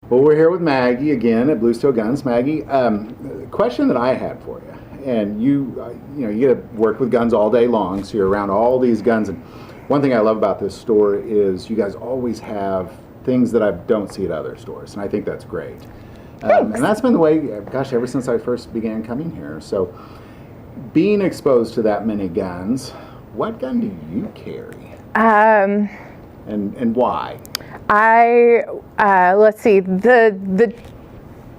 Well, we're here with Maggie again at Blue Steel Guns. Maggie, question that I had for you, and you get to work with guns all day long, so you're around all these guns. And one thing I love about this store is you guys always have things that I don't see at other stores, and I think that's great. And that's been the way, gosh, ever since I first began coming here. So, being exposed to that many guns, what gun do you carry? And why? Let's see, the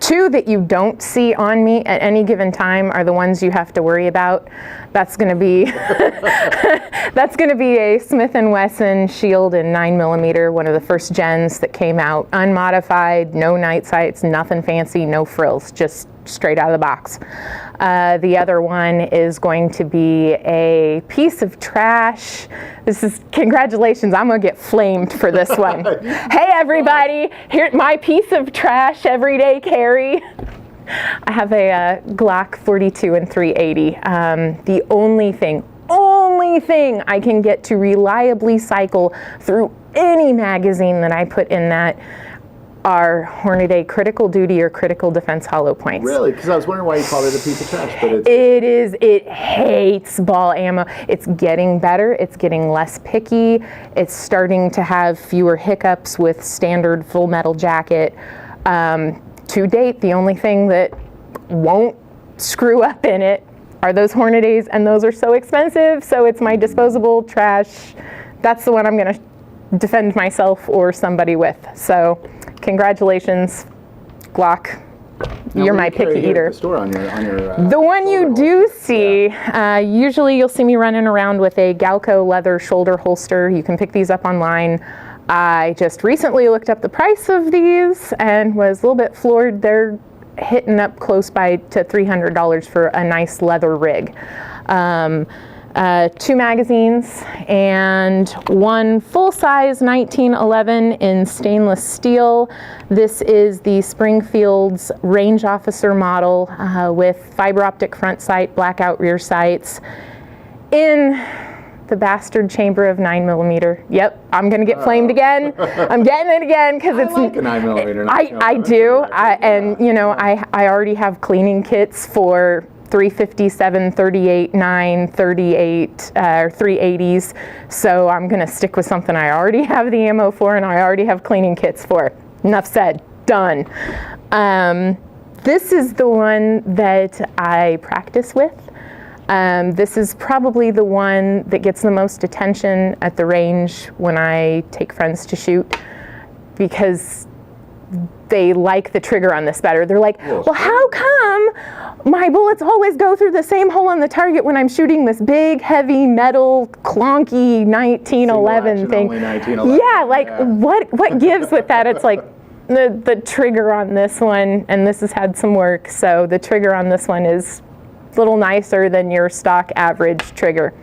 two that you don't see on me at any given time are the ones you have to worry about. That's going to be a Smith & Wesson Shield in 9mm, one of the first gens that came out, unmodified, no night sights, nothing fancy, no frills, just straight out of the box. The other one is going to be a piece of trash. Congratulations, I'm gonna get flamed for this one. Hey everybody, here's my piece of trash everyday carry. I have a Glock 42 and 380. The only thing I can get to reliably cycle through any magazine that I put in that are Hornady Critical Duty or Critical Defense hollow points. Really? Because I was wondering why you called it a piece of trash, but it hates ball ammo. It's getting better, it's getting less picky, it's starting to have fewer hiccups with standard full metal jacket. To date, the only thing that won't screw up in it are those Hornadys, and those are so expensive, so it's my disposable trash. That's the one I'm gonna defend myself or somebody with. So, congratulations, Glock. You're my picky eater. The one you do see, usually you'll see me running around with a Galco leather shoulder holster. You can pick these up online. I just recently looked up the price of these and was a little bit floored. They're hitting up close by to $300 for a nice leather rig. 2 magazines and one full-size 1911 in stainless steel. This is the Springfield's Range Officer model with fiber optic front sight, blackout rear sights in the bastard chamber of 9mm. Yep, I'm gonna get flamed again. I'm getting it again because it's like a 9mm. I do, and you know I already have cleaning kits for 357, 38, 9, 38, or 380s. So I'm gonna stick with something I already have the ammo for and I already have cleaning kits for. Enough said, done. This is the one that I practice with. This is probably the one that gets the most attention at the range when I take friends to shoot, because they like the trigger on this better. They're like, well, how come my bullets always go through the same hole on the target when I'm shooting this big, heavy, metal, clunky 1911 thing? 1911. Yeah, like what gives with that? It's like the trigger on this one, and this has had some work, so the trigger on this one is a little nicer than your stock average trigger.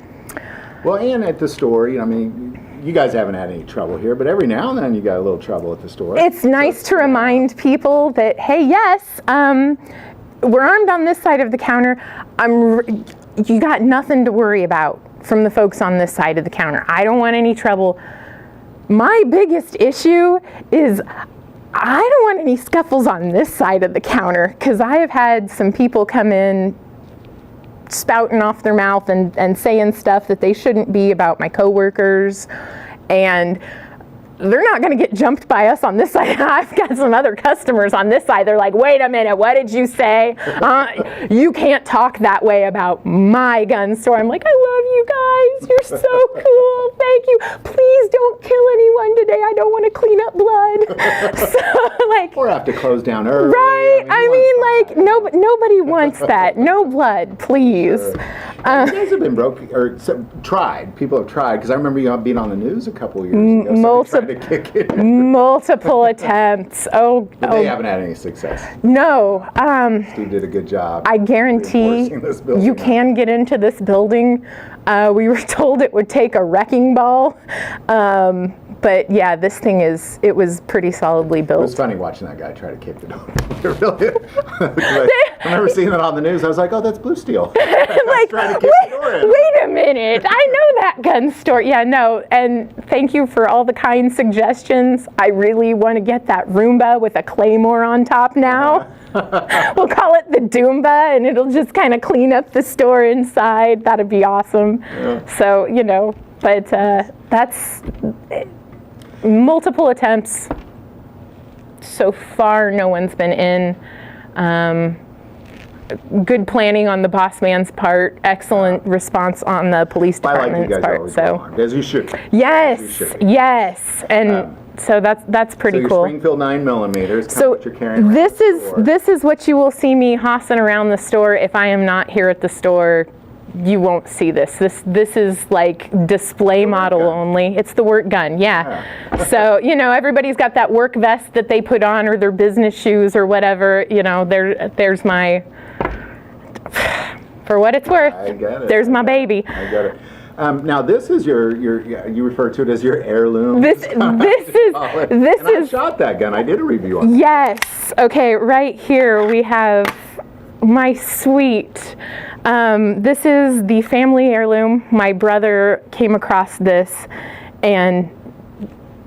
Well, and at the store, I mean, you guys haven't had any trouble here, but every now and then you got a little trouble at the store. It's nice to remind people that, hey, yes, we're armed on this side of the counter. You got nothing to worry about from the folks on this side of the counter. I don't want any trouble. My biggest issue is I don't want any scuffles on this side of the counter, because I have had some people come in spouting off their mouth and saying stuff that they shouldn't be about my coworkers, and they're not going to get jumped by us on this side. I've got some other customers on this side. They're like, wait a minute, what did you say? You can't talk that way about my gun store. I'm like, I love you guys. You're so cool. Thank you. Please don't kill anyone today. I don't want to clean up blood. So, like, or have to close down early. Right. I mean, nobody wants that. No blood, please. Sure. You guys have been broke, or tried. People have tried, because I remember you being on the news a couple of years ago. To kick it. Multiple attempts. But they haven't had any success. No. Steve did a good job. I guarantee you can get into this building. We were told it would take a wrecking ball. But yeah, this thing it was pretty solidly built. It was funny watching that guy try to kick the door. I remember seeing it on the news. I was like, oh, that's Blue Steel. Like, Wait a minute. I know that gun store. Yeah, no. And thank you for all the kind suggestions. I really want to get that Roomba with a claymore on top now. We'll call it the Doomba, and it'll just kind of clean up the store inside. That'd be awesome. Yeah. So, but that's multiple attempts. So far, no one's been in. Good planning on the boss man's part. Excellent response on the police department's part. So, as you should. Yes, and so that's pretty cool. Your Springfield 9mm. So what you're carrying this is what you will see me hossing around the store. If I am not here at the store, you won't see this. This is like display model only. It's the work gun, yeah. So, everybody's got that work vest that they put on, or their business shoes or whatever. There's my, for what it's worth, I get it. There's my baby. I get it. Now this is your you refer to it as your heirloom. This is I shot that gun. I did a review on it. Yes. Okay, right here we have my sweet. This is the family heirloom. My brother came across this and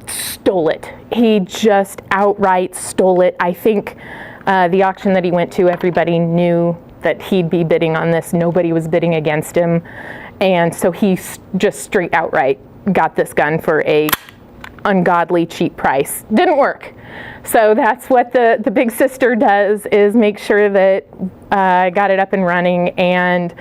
stole it. He just outright stole it. I think the auction that he went to, everybody knew that he'd be bidding on this. Nobody was bidding against him. And so he just straight outright got this gun for a ungodly cheap price. Didn't work. So that's what the big sister does, is make sure that I got it up and running. And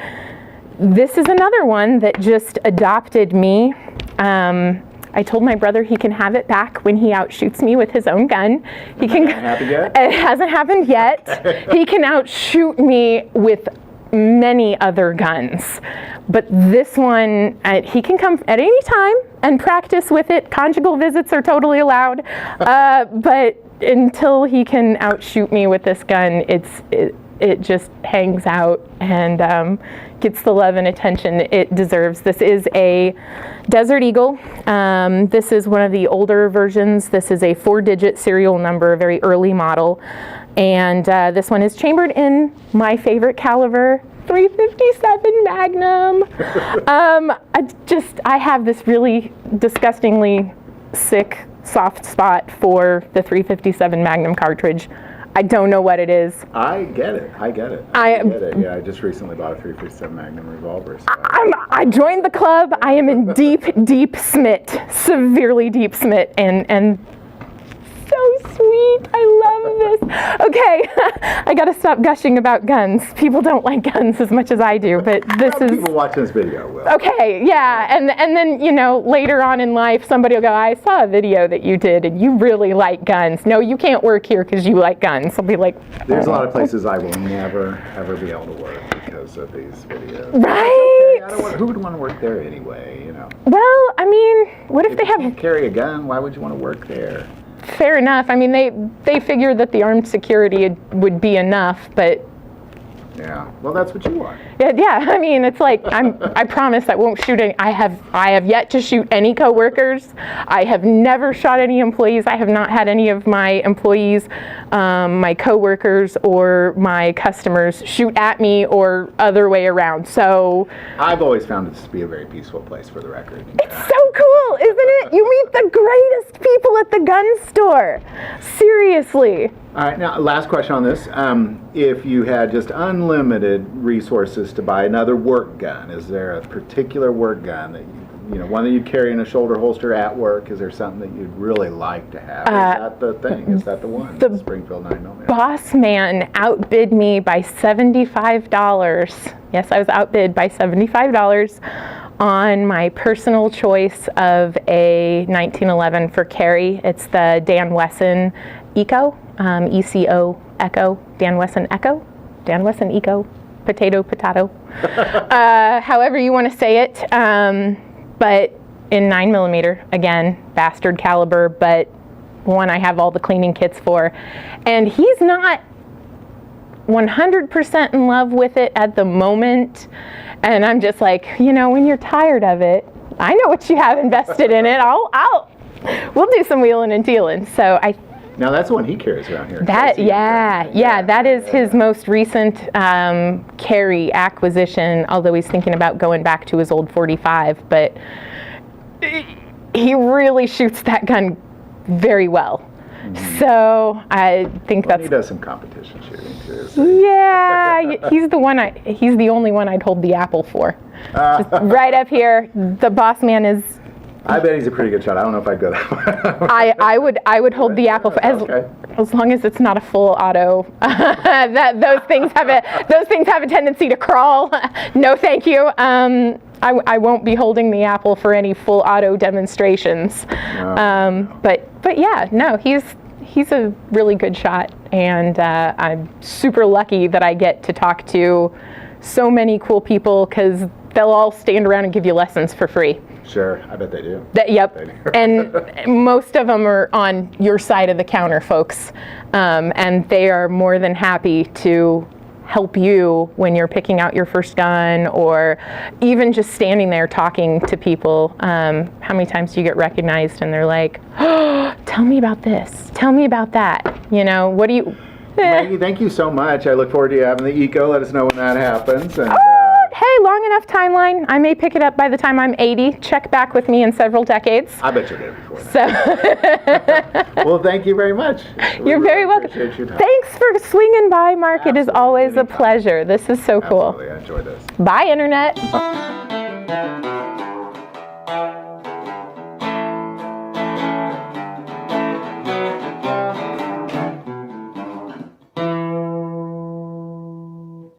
this is another one that just adopted me. I told my brother he can have it back when he outshoots me with his own gun. He can. Happened yet? It hasn't happened yet. He can outshoot me with many other guns, but this one, he can come at any time and practice with it. Conjugal visits are totally allowed, but until he can outshoot me with this gun, it just hangs out and gets the love and attention it deserves. This is a Desert Eagle. This is one of the older versions. This is a 4-digit serial number, a very early model. And this one is chambered in my favorite caliber, .357 Magnum. I have this really disgustingly sick soft spot for the .357 Magnum cartridge. I don't know what it is. I get it. I get it. Yeah, I just recently bought a .357 Magnum revolver. So I joined the club. I am in deep smit, severely deep smit, and so sweet. I love this. Okay, I gotta stop gushing about guns. People don't like guns as much as I do, but this is... People watching this video will. Okay, yeah, and then, later on in life, somebody will go, I saw a video that you did, and you really like guns. No, you can't work here because you like guns. I'll be like... There's a lot of places I will never, ever be able to work because of these videos. Right? Who would want to work there anyway, Well, I mean, what if they have... you carry a gun, why would you want to work there? Fair enough. I mean, they figured that the armed security would be enough, but... Yeah, well, that's what you want. Yeah. I mean, it's like I promise I won't shoot any. I have yet to shoot any coworkers. I have never shot any employees. I have not had any of my employees, my coworkers, or my customers shoot at me or other way around. So I've always found it to be a very peaceful place, for the record. It's so cool, isn't it? You meet the greatest people at the gun store. Seriously. All right, now last question on this. If you had just unlimited resources to buy another work gun, is there a particular work gun that one that you carry in a shoulder holster at work? Is there something that you'd really like to have? Is that the thing? Is that the one? The Springfield 9mm. Boss man outbid me by $75. Yes, I was outbid by $75 on my personal choice of a 1911 for carry. It's the Dan Wesson Eco. ECO Echo, Dan Wesson Echo, Dan Wesson Eco, potato, however you want to say it, but in 9mm, again, bastard caliber, but one I have all the cleaning kits for, and he's not 100% in love with it at the moment, and I'm just like, when you're tired of it, I know what you have invested in it, we'll do some wheeling and dealing. So I Now that's the one he carries around here. That, yeah, that is his most recent carry acquisition, although he's thinking about going back to his old 45, but he really shoots that gun very well. So I think He does some competition shooting too. So. Yeah, he's the only one I'd hold the apple for. Just right up here, the boss man is. I bet he's a pretty good shot. I don't know if I'd go that far. I would hold the apple for as long as it's not a full auto. Those things have a tendency to crawl. No, thank you. I won't be holding the apple for any full auto demonstrations. No. But yeah, no, he's a really good shot, and I'm super lucky that I get to talk to so many cool people because they'll all stand around and give you lessons for free. Sure, I bet they do. Yep, they do. And most of them are on your side of the counter, folks, and they are more than happy to help you when you're picking out your first gun, or even just standing there talking to people. How many times do you get recognized and they're like, oh, tell me about this, tell me about that, you know, what do you... Maggie, thank you so much. I look forward to you having the Eco. Let us know when that happens. And, hey, long enough timeline. I may pick it up by the time I'm 80. Check back with me in several decades. I bet you'll get it before that. So. Well, thank you very much. You're very welcome. Thanks for swinging by, Mark. Absolutely. It is always a pleasure. This is so cool. Absolutely. I enjoy this. Bye, Internet.